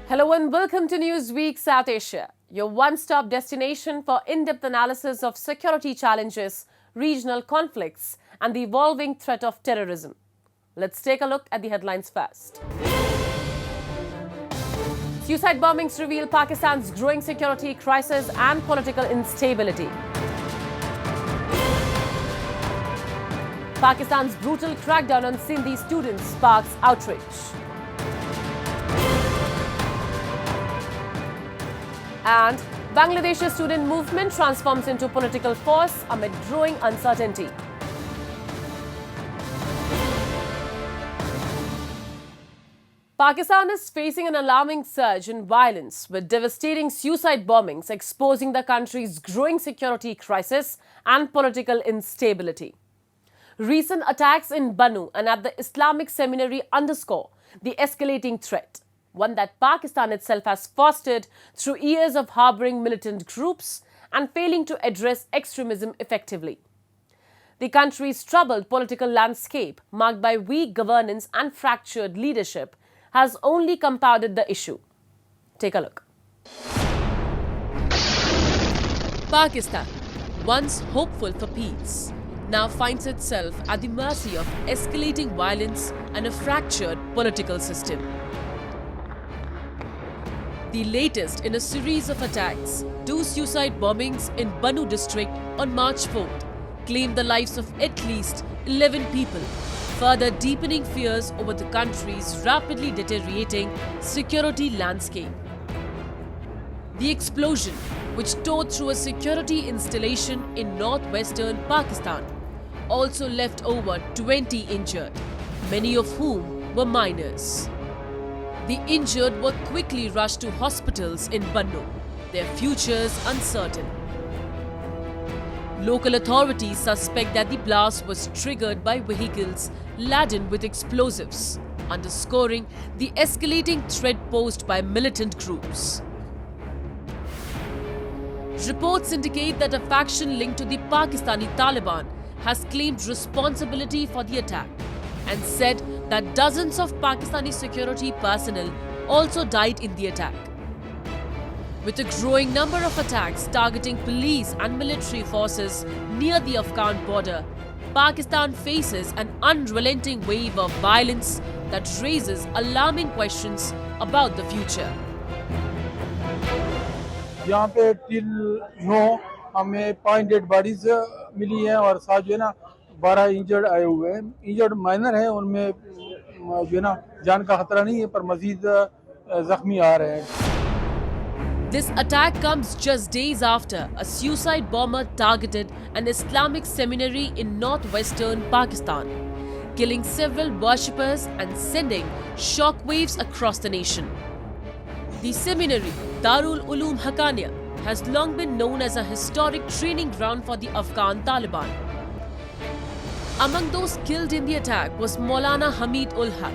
Hello and welcome to Newsweek South Asia, your one-stop destination for in-depth analysis of security challenges, regional conflicts, and the evolving threat of terrorism. Let's take a look at the headlines first. Suicide bombings reveal Pakistan's growing security crisis and political instability. Pakistan's brutal crackdown on Sindhi students sparks outrage. And Bangladesh's student movement transforms into political force amid growing uncertainty. Pakistan is facing an alarming surge in violence, with devastating suicide bombings exposing the country's growing security crisis and political instability. Recent attacks in Bannu and at the Islamic Seminary underscore the escalating threat, one that Pakistan itself has fostered through years of harboring militant groups and failing to address extremism effectively. The country's troubled political landscape, marked by weak governance and fractured leadership, has only compounded the issue. Take a look. Pakistan, once hopeful for peace, now finds itself at the mercy of escalating violence and a fractured political system. The latest in a series of attacks, 2 suicide bombings in Bannu district on March 4th, claimed the lives of at least 11 people, further deepening fears over the country's rapidly deteriorating security landscape. The explosion, which tore through a security installation in northwestern Pakistan, also left over 20 injured, many of whom were minors. The injured were quickly rushed to hospitals in Bannu, their futures uncertain. Local authorities suspect that the blast was triggered by vehicles laden with explosives, underscoring the escalating threat posed by militant groups. Reports indicate that a faction linked to the Pakistani Taliban has claimed responsibility for the attack and said that dozens of Pakistani security personnel also died in the attack. With a growing number of attacks targeting police and military forces near the Afghan border, Pakistan faces an unrelenting wave of violence that raises alarming questions about the future. यहाँ पे till 9 हमें 5 dead bodies मिली हैं और साथ जो है ना 12 injured आए हुए हैं. इंजर्ड माइनर है, उनमें जो है ना जान का खतरा नहीं है, पर मजीद जख्मी आ रहे हैं. This attack comes just days after a suicide bomber targeted an Islamic seminary in northwestern Pakistan, killing several worshippers and sending shockwaves across the nation. The seminary, Darul Uloom Haqqaniya, has long been known as a historic training ground for the Afghan Taliban. Among those killed in the attack was Maulana Hamid ul Haq,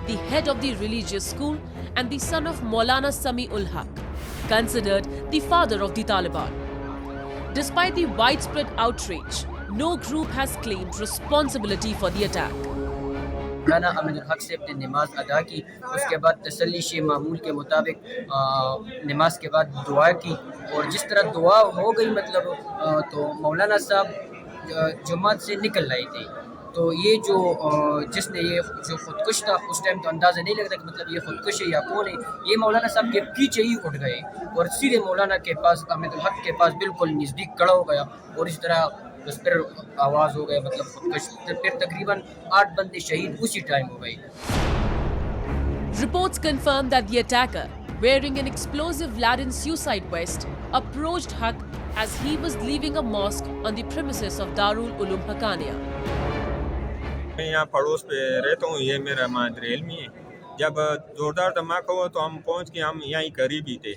the head of the religious school and the son of Maulana Sami ul Haq, considered the father of the Taliban. Despite the widespread outrage, no group has claimed responsibility for the attack. मौलाना हमीद उल हक से अपनी नमाज अदा की, उसके बाद तसल्ली शे मामूल के मुताबिक नमाज के बाद दुआ की, और जिस तरह दुआ हो गई मतलब तो मौलाना साहब जमात से निकल आए थे. तो ये जो जिसने ये जो खुदकुश था, उस टाइम तो अंदाज़ा नहीं लगता कि मतलब ये खुदकुश है या कौन है. ये मौलाना साहब के पीछे ही उठ गए और सीधे मौलाना के पास, हमीद उल हक के पास बिल्कुल नज़दीक खड़ा हो गया और इस तरह उस पर आवाज़ हो गया मतलब खुदकुश. फिर तकरीबन 8 बंदे शहीद उसी टाइम हो गए. Reports confirm that the attacker, wearing an explosive-laden suicide vest, approached Haq as he was leaving a mosque on the premises of Darul Uloom Haqqaniya. मैं यहाँ पड़ोस पे रहता हूँ, ये मेरा मादर इल्मी है. जब ज़ोरदार धमाका हुआ तो हम पहुँच के हम यहाँ करीब ही थे.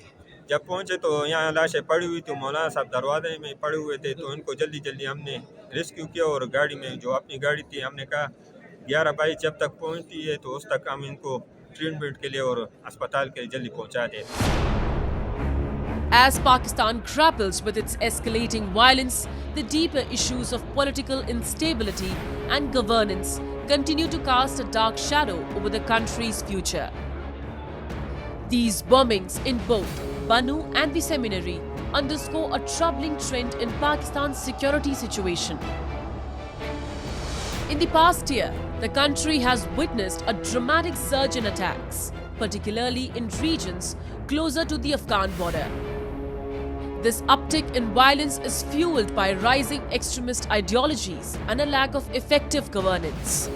जब पहुँचे तो यहाँ लाशें पड़ी हुई थी, मौलाना साहब दरवाजे में पड़े हुए थे. तो इनको जल्दी जल्दी हमने रेस्क्यू किया और गाड़ी में, जो अपनी गाड़ी थी, हमने कहा 11 बाई जब तक पहुँचती है तो उस तक हम इनको ट्रीटमेंट के लिए और अस्पताल के लिए जल्दी पहुँचा दें. As Pakistan grapples with its escalating violence, the deeper issues of political instability and governance continue to cast a dark shadow over the country's future. These bombings in both Banu and the seminary underscore a troubling trend in Pakistan's security situation. In the past year, the country has witnessed a dramatic surge in attacks, particularly in regions closer to the Afghan border. This uptick in violence is fueled by rising extremist ideologies and a lack of effective governance.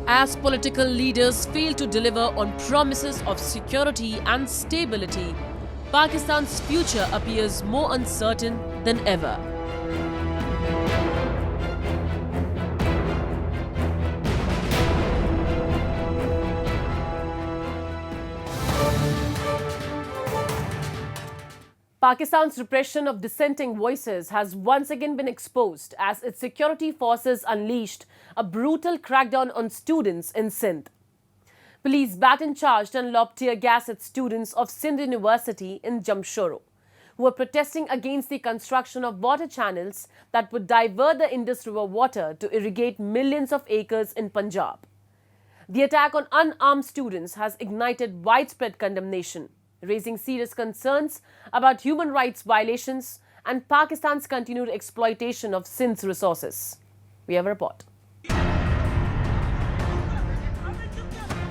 As political leaders fail to deliver on promises of security and stability, Pakistan's future appears more uncertain than ever. Pakistan's repression of dissenting voices has once again been exposed as its security forces unleashed a brutal crackdown on students in Sindh. Police baton-charged and lobbed tear gas at students of Sindh University in Jamshoro, who were protesting against the construction of water channels that would divert the Indus River water to irrigate millions of acres in Punjab. The attack on unarmed students has ignited widespread condemnation, raising serious concerns about human rights violations and Pakistan's continued exploitation of Sindh's resources. We have a report.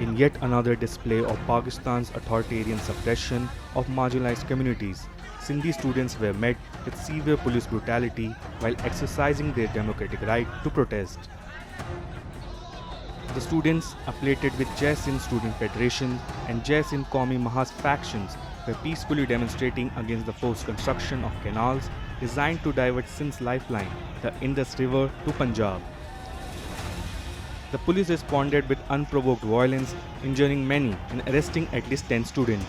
In yet another display of Pakistan's authoritarian suppression of marginalized communities, Sindhi students were met with severe police brutality while exercising their democratic right to protest. The students, affiliated with Jai Sindh Student Federation and Jai Sindh Qaumi Mahas factions, were peacefully demonstrating against the forced construction of canals designed to divert Sindh's lifeline, the Indus River, to Punjab. The police responded with unprovoked violence, injuring many and arresting at least 10 students.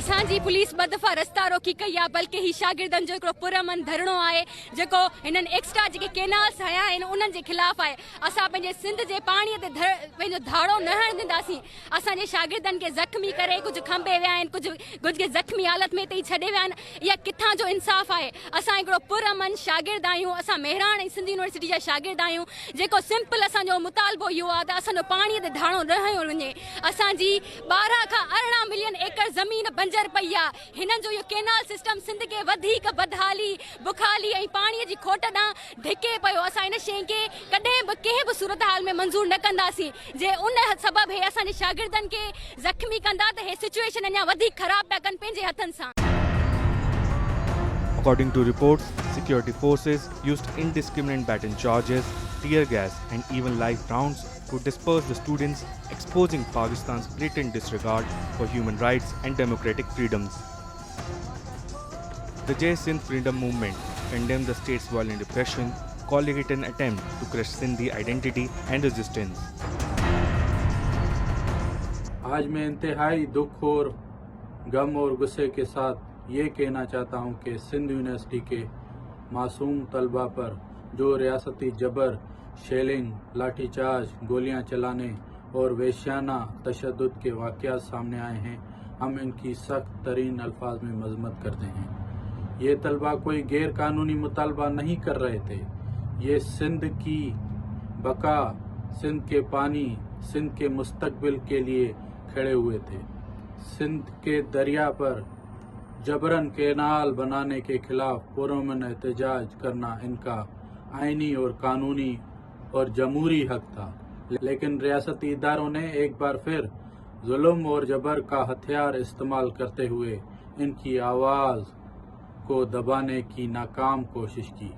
असांजी police ॿ दफ़ा रस्ता रोकी कई आहे, बल्कि ही शागिर्दनि जो हिकिड़ो पुरअमन धरणो आहे जेको हिननि एक्स्ट्रा जेके केनाल्स हया आहिनि उन्हनि जे ख़िलाफ़ आहे। असां पंहिंजे सिंध जे पाणीअ ते पंहिंजो धाड़ो न हणण ॾींदासीं। असांजे शागिर्दनि खे ज़ख़्मी करे कुझु खंभे विया आहिनि, कुझु खे ज़ख़्मी हालत में हिते ई छॾे विया आहिनि। इहा किथां जो इंसाफ़ आहे? असां हिकिड़ो पुरअमन शागिर्द आहियूं, असां मेहराण ऐं सिंध यूनिवर्सिटी जा शागिर्द आहियूं, जेको सिंपल असांजो मुतालबो इहो आहे त असांजो पाणीअ ते धाड़ो न हयो वञे। असांजी 12 खां 18 मिलियन एकड़ ज़मीन बंजर पई आहे। हिननि जो इहो केनाल सिस्टम सिंध खे वधीक बदहाली, बुखाली ऐं पाणीअ जी खोट ॾांहुं धिके पियो। असां हिन शइ खे कॾहिं बि कंहिं बि सूरत हाल में मंज़ूर न कंदासीं। जे उन सबबु हे असांजे शागिर्दनि खे ज़ख़्मी कंदा त हे सिचुएशन अञा वधीक ख़राब पिया कनि पंहिंजे हथनि सां। According to reports, security forces used indiscriminate baton charges, tear gas and even live rounds to disperse the students, exposing Pakistan's blatant disregard for human rights and democratic freedoms. The Jai Sindh Freedom Movement condemned the state's violent repression, calling it an attempt to crush Sindhi identity and resistance. आज मैं इंतहाई दुख और गम और गुस्से के साथ ये कहना चाहता हूँ कि सिंध यूनिवर्सिटी के मासूम तलबा पर जो रियासती जबर, शेलिंग, लाठीचार्ज, गोलियां चलाने और वेश्याना तशद्दुद के वाक़यात सामने आए हैं, हम इनकी सख्त तरीन अल्फाज में मजम्मत करते हैं। ये तलबा कोई गैर कानूनी मुतालबा नहीं कर रहे थे। ये सिंध की बका, सिंध के पानी, सिंध के मुस्तकबिल के लिए खड़े हुए थे। सिंध के दरिया पर जबरन केनाल बनाने के खिलाफ पुरअमन एहतजाज करना इनका आईनी और कानूनी और जमहूरी हक था, लेकिन रियासती इदारों ने एक बार फिर जुल्म और जबर का हथियार इस्तेमाल करते हुए इनकी आवाज़ को दबाने की नाकाम कोशिश की।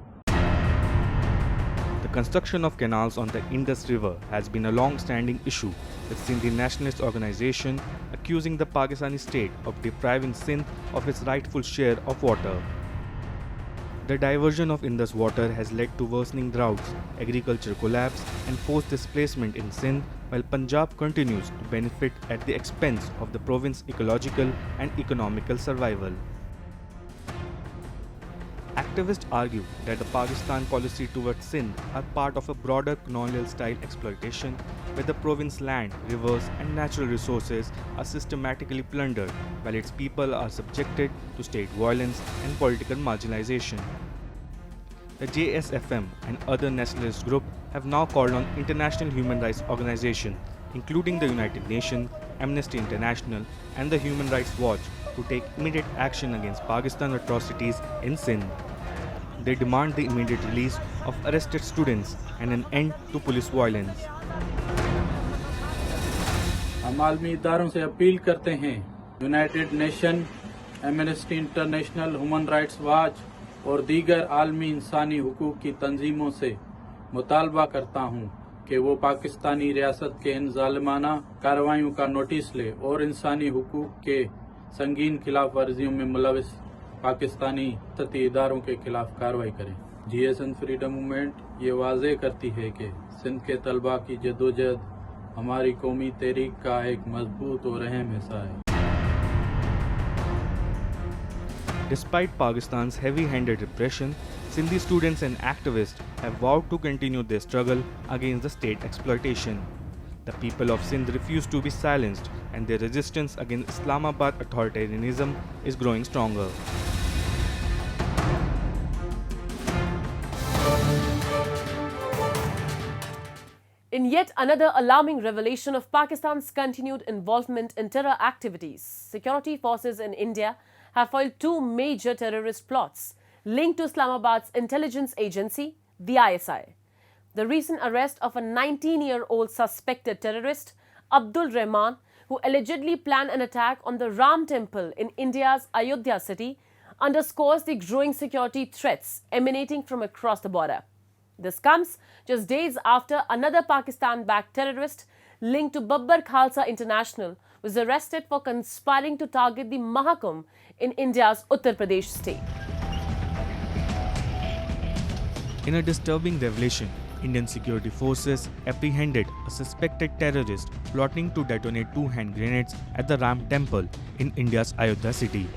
The construction of canals on the Indus River has been a long-standing issue, with Sindhi nationalist organization accusing the Pakistani state of depriving Sindh of its rightful share of water. The diversion of Indus water has led to worsening droughts, agriculture collapse and forced displacement in Sindh, while Punjab continues to benefit at the expense of the province's ecological and economical survival. Activists argue that the Pakistan policy towards Sindh are part of a broader colonial-style exploitation where the province's land, rivers and natural resources are systematically plundered while its people are subjected to state violence and political marginalization. The JSFM and other nationalist groups have now called on international human rights organizations, including the United Nations, Amnesty International, and the Human Rights Watch, to take immediate action against Pakistan's atrocities in Sindh. They demand the immediate release of arrested students and an end to police violence. हम आलमी इदारों से appeal करते हैं, United nation, amnesty international, human rights watch और दीगर आलमी इंसानी हुकूक की तंजीमों से मुतालबा करता हूं कि वो पाकिस्तानी रियासत के इन जालिमाना कार्रवाइयों का नोटिस ले और इंसानी हुकूक के संगीन खिलाफ वर्जियों में मुलविस पाकिस्तानी तती इदारों के खिलाफ कार्रवाई करें। GSN फ्रीडम मूवमेंट ये वाज़े करती है कि सिंध के तलबा की जदोजहद हमारी कौमी तहरीक का एक मजबूत और अहम हिस्सा है। Despite Pakistan's heavy-handed repression, Sindhi students and activists have vowed to continue their struggle against the state exploitation. The people of Sindh refuse to be silenced, and their resistance against Islamabad authoritarianism is growing stronger. In yet another alarming revelation of Pakistan's continued involvement in terror activities, security forces in India have foiled two major terrorist plots linked to Islamabad's intelligence agency, the ISI. The recent arrest of a 19-year-old suspected terrorist, Abdul Rahman, who allegedly planned an attack on the Ram Temple in India's Ayodhya city, underscores the growing security threats emanating from across the border. This comes just days after another Pakistan-backed terrorist linked to Babbar Khalsa International was arrested for conspiring to target the Mahakumbh in India's Uttar Pradesh state. In a disturbing revelation, Indian security forces apprehended a suspected terrorist plotting to detonate 2 hand grenades at the Ram Temple in India's Ayodhya city.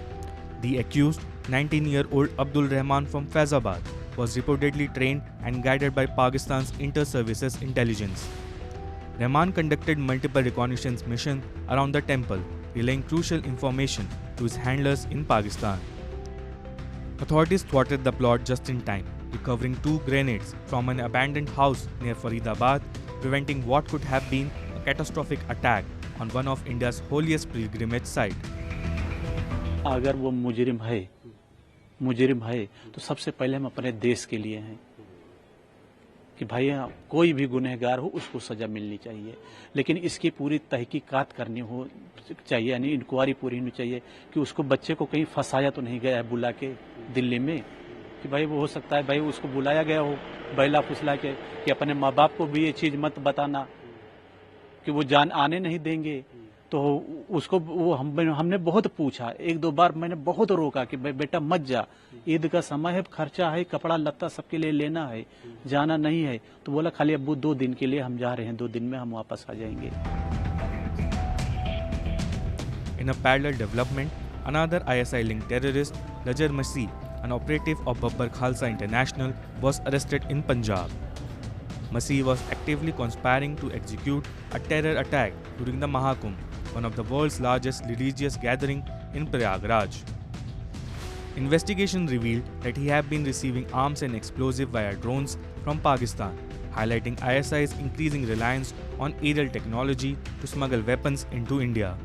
The accused, 19-year-old Abdul Rahman from Faizabad, was reportedly trained and guided by Pakistan's inter-services intelligence. Rahman conducted multiple reconnaissance missions around the temple, relaying crucial information to his handlers in Pakistan. Authorities thwarted the plot just in time, recovering 2 grenades from an abandoned house near Faridabad, preventing what could have been a catastrophic attack on one of India's holiest pilgrimage site. अगर वो मुजरिम है तो सबसे पहले हम अपने देश के लिए हैं कि भाई कोई भी गुनहगार हो उसको सजा मिलनी चाहिए, लेकिन इसकी पूरी तहकीकात करनी हो चाहिए, यानी इंक्वायरी पूरी होनी चाहिए कि उसको बच्चे को कहीं फंसाया तो नहीं गया है बुला के दिल्ली में, कि भाई वो हो सकता है भाई उसको बुलाया गया हो बहला फुसला के कि अपने माँ बाप को भी ये चीज़ मत बताना कि वो जान आने नहीं देंगे। तो उसको वो हमने बहुत पूछा, 1-2 बार मैंने बहुत रोका कि भाई बेटा मत जा, ईद का समय है, खर्चा है, कपड़ा लत्ता सबके लिए लेना है, जाना नहीं है। तो बोला खाली अब्बू 2 दिन के लिए हम जा रहे हैं, 2 दिन में हम वापस आ जाएंगे। In a parallel development, another ISI-linked terrorist, Lajar Masih, an operative of Babbar Khalsa International, was arrested in Punjab. Masih was actively conspiring to execute a terror attack during the Mahakumbh, one of the world's largest religious gatherings in Prayagraj. Investigation revealed that he had been receiving arms and explosives via drones from Pakistan, highlighting ISI's increasing reliance on aerial technology to smuggle weapons into India.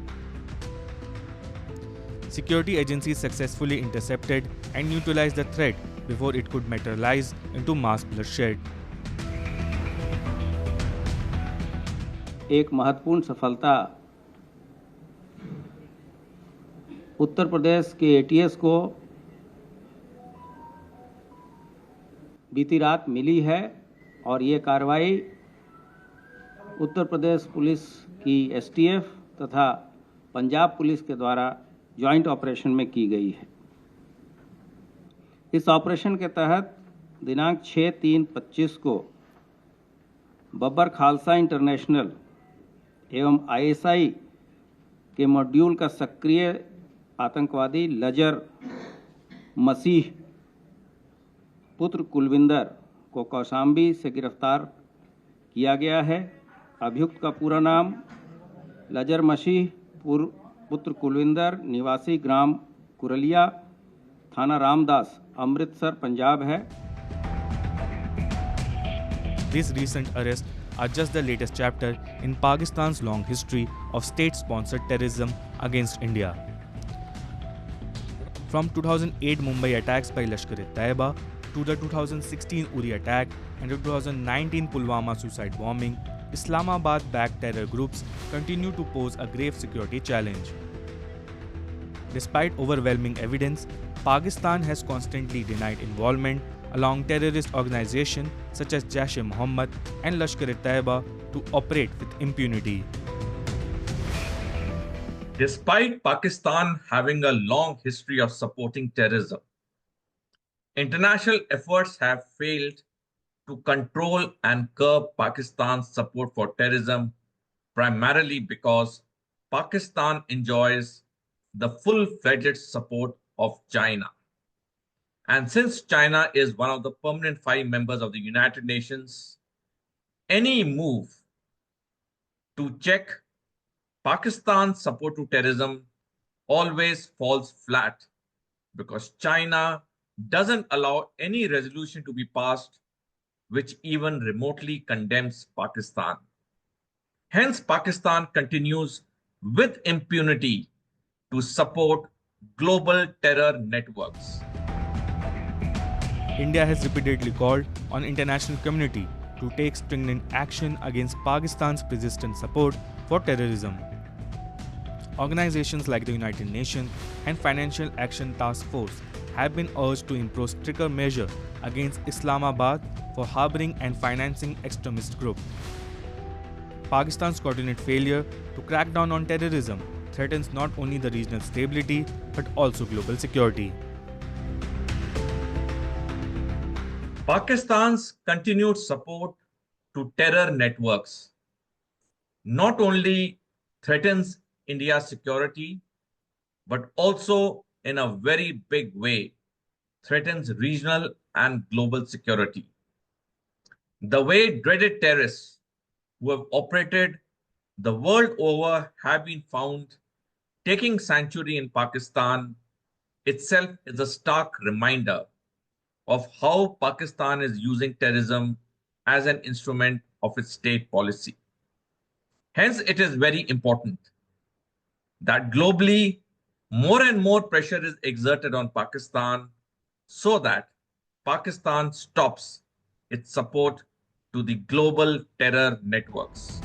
Security agencies successfully intercepted and neutralized the threat before it could materialize into mass bloodshed. एक महत्वपूर्ण सफलता उत्तर प्रदेश के ATS को बीती रात मिली है और ये कार्रवाई उत्तर प्रदेश पुलिस की STF तथा पंजाब पुलिस के द्वारा जॉइंट ऑपरेशन में की गई है। इस ऑपरेशन के तहत दिनांक 6/3/25 को बब्बर खालसा इंटरनेशनल एवं ISI के मॉड्यूल का सक्रिय आतंकवादी लजर मसीह पुत्र कुलविंदर को कौशाम्बी से गिरफ्तार किया गया है। अभियुक्त का पूरा नाम लजर मसीह पुत्र कुलविंदर, निवासी ग्राम कुरलिया, थाना रामदास, अमृतसर, पंजाब है। This recent arrest are just the latest chapter in Pakistan's long history of state-sponsored terrorism against India. From 2008 Mumbai attacks by Lashkar-e-Taiba to the 2016 Uri attack and the 2019 Pulwama suicide bombing, Islamabad-backed terror groups continue to pose a grave security challenge. Despite overwhelming evidence, Pakistan has constantly denied involvement along terrorist organizations such as Jaish-e-Mohammed and Lashkar-e-Taiba to operate with impunity. Despite Pakistan having a long history of supporting terrorism, international efforts have failed to control and curb Pakistan's support for terrorism, primarily because Pakistan enjoys the full-fledged support of China. And since China is one of the permanent 5 members of the United Nations, any move to check Pakistan's support to terrorism always falls flat because China doesn't allow any resolution to be passed which even remotely condemns Pakistan. Hence, Pakistan continues with impunity to support global terror networks. India has repeatedly called on international community to take stringent action against Pakistan's persistent support for terrorism. Organizations like the United Nations and Financial Action Task Force have been urged to impose stricter measures against Islamabad for harboring and financing extremist groups. Pakistan's coordinated failure to crack down on terrorism threatens not only the regional stability but also global security. Pakistan's continued support to terror networks not only threatens India's security, but also in a very big way threatens regional and global security. The way dreaded terrorists who have operated the world over have been found taking sanctuary in Pakistan itself is a stark reminder of how Pakistan is using terrorism as an instrument of its state policy. Hence, it is very important that globally more and more pressure is exerted on Pakistan so that Pakistan stops its support to the global terror networks.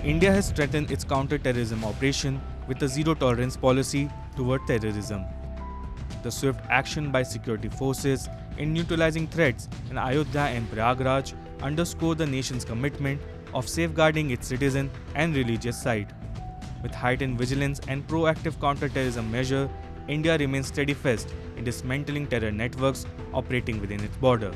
India has strengthened its counter-terrorism operation with a zero-tolerance policy toward terrorism. The swift action by security forces in neutralizing threats in Ayodhya and Prayagraj underscore the nation's commitment of safeguarding its citizens and religious sites. With heightened vigilance and proactive counter-terrorism measures, India remains steadfast in dismantling terror networks operating within its border.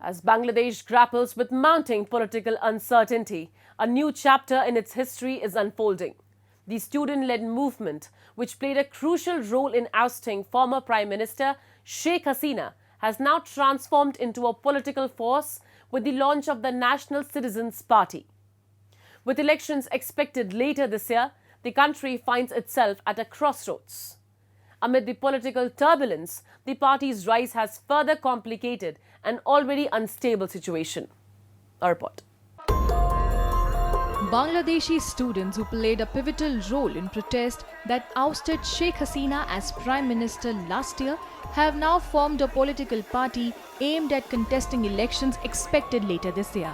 As Bangladesh grapples with mounting political uncertainty, a new chapter in its history is unfolding. The student-led movement, which played a crucial role in ousting former Prime Minister Sheikh Hasina, has now transformed into a political force with the launch of the National Citizens Party. With elections expected later this year, the country finds itself at a crossroads. Amid the political turbulence, the party's rise has further complicated an already unstable situation. A report. Bangladeshi students who played a pivotal role in protest that ousted Sheikh Hasina as Prime Minister last year have now formed a political party aimed at contesting elections expected later this year.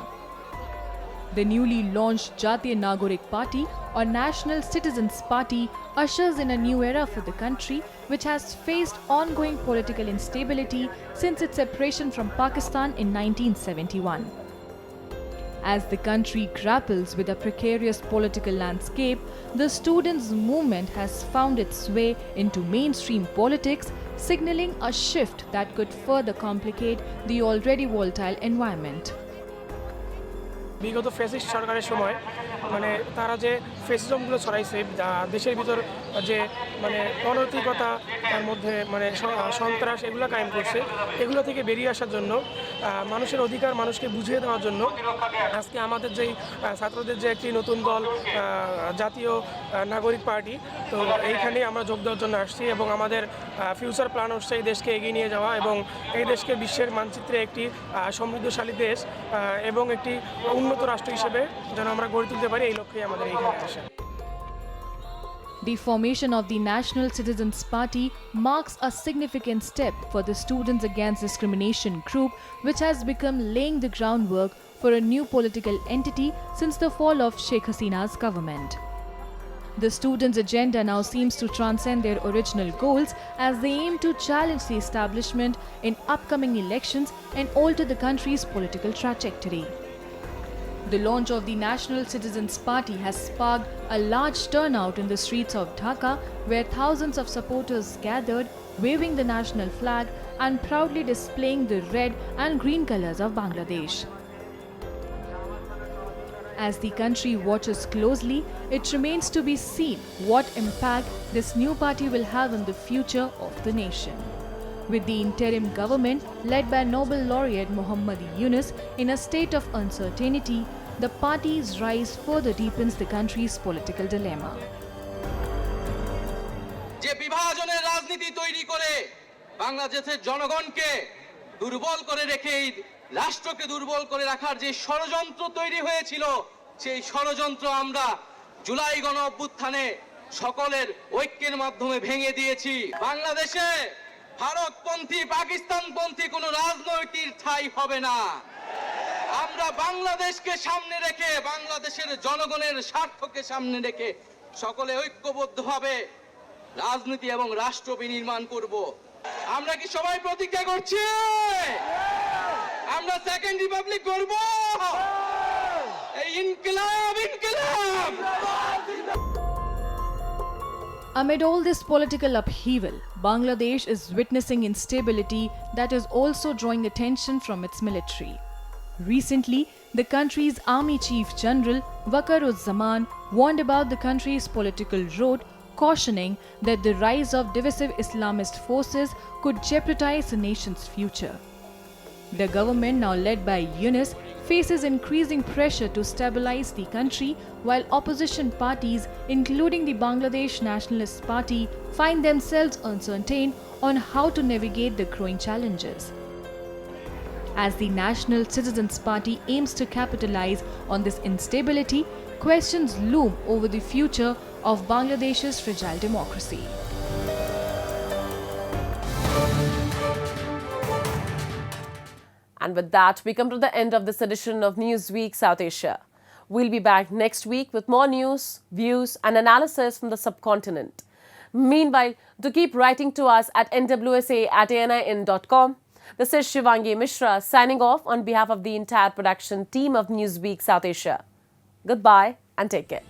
The newly launched Jatiya Nagorik Party or National Citizens Party ushers in a new era for the country, which has faced ongoing political instability since its separation from Pakistan in 1971. As the country grapples with a precarious political landscape, the students' movement has found its way into mainstream politics, signaling a shift that could further complicate the already volatile environment. বিগত fascist সরকারের সময় তারা যে ফ্যাসিজমগুলো ছড়াইছে দেশের ভিতর যে মানে অনৈতিকতা তার মধ্যে মানে সন্ত্রাস এগুলো কায়েম করছে, এগুলো থেকে বেরিয়ে আসার জন্য মানুষের অধিকার মানুষকে বুঝিয়ে দেওয়ার জন্য আজকে আমাদের যেই ছাত্রদের যে একটি নতুন দল জাতীয় নাগরিক পার্টি, তো এইখানে আমরা যোগ দেওয়ার জন্য আসছি এবং আমাদের ফিউচার প্ল্যান হচ্ছে এই দেশকে এগিয়ে নিয়ে যাওয়া এবং এই দেশকে বিশ্বের মানচিত্রে একটি সমৃদ্ধশালী দেশ এবং একটি উন্নত রাষ্ট্র হিসেবে যেন আমরা গড়ে তুলতে পারি, এই লক্ষ্যেই আমাদের এইখানে আসা। The formation of the National Citizens Party marks a significant step for the Students Against Discrimination group, which has become laying the groundwork for a new political entity since the fall of Sheikh Hasina's government. The students' agenda now seems to transcend their original goals as they aim to challenge the establishment in upcoming elections and alter the country's political trajectory. The launch of the National Citizens Party has sparked a large turnout in the streets of Dhaka, where thousands of supporters gathered, waving the national flag and proudly displaying the red and green colors of Bangladesh. As the country watches closely, it remains to be seen what impact this new party will have on the future of the nation. With the interim government led by Nobel laureate Muhammad Yunus in a state of uncertainty, the party's rise further deepens the country's political dilemma. যে বিভাজনের রাজনীতি তৈরি করে বাংলাদেশের জনগণকে দুর্বল করে রেখে এই রাষ্ট্রকে দুর্বল করে রাখার যে ষড়যন্ত্র তৈরি হয়েছিল, সেই ষড়যন্ত্র আমরা জুলাই গণ অভ্যুত্থানে সকলের ঐক্যের মাধ্যমে ভেঙে দিয়েছি। বাংলাদেশে ভারতপন্থী পাকিস্তানপন্থী কোনো রাজনৈতিক ঠাঁই হবে না। আমরা বাংলাদেশকে সামনে রেখে বাংলাদেশের জনগণের স্বার্থকে সামনে রেখে সকলে ঐক্যবদ্ধভাবে রাজনীতি এবং রাষ্ট্র বিনির্মাণ করব। আমরা কি সবাই প্রতিজ্ঞা করছি আমরা সেকেন্ড রিপাবলিক করব? এই ইনকিলাব ইনকিলাব। Amid all this political upheaval, Bangladesh is witnessing instability that is also drawing attention from its military. Recently, the country's Army Chief General Waqar-uz-Zaman warned about the country's political road, cautioning that the rise of divisive Islamist forces could jeopardize the nation's future. The government, now led by Yunus, faces increasing pressure to stabilize the country, while opposition parties, including the Bangladesh Nationalist Party, find themselves uncertain on how to navigate the growing challenges. As the National Citizens Party aims to capitalize on this instability, questions loom over the future of Bangladesh's fragile democracy. And with that, we come to the end of this edition of Newsweek South Asia. We'll be back next week with more news, views, and analysis from the subcontinent. Meanwhile, do keep writing to us at nwsa@anin.com. This is Shivangi Mishra signing off on behalf of the entire production team of Newsweek South Asia. Goodbye and take care.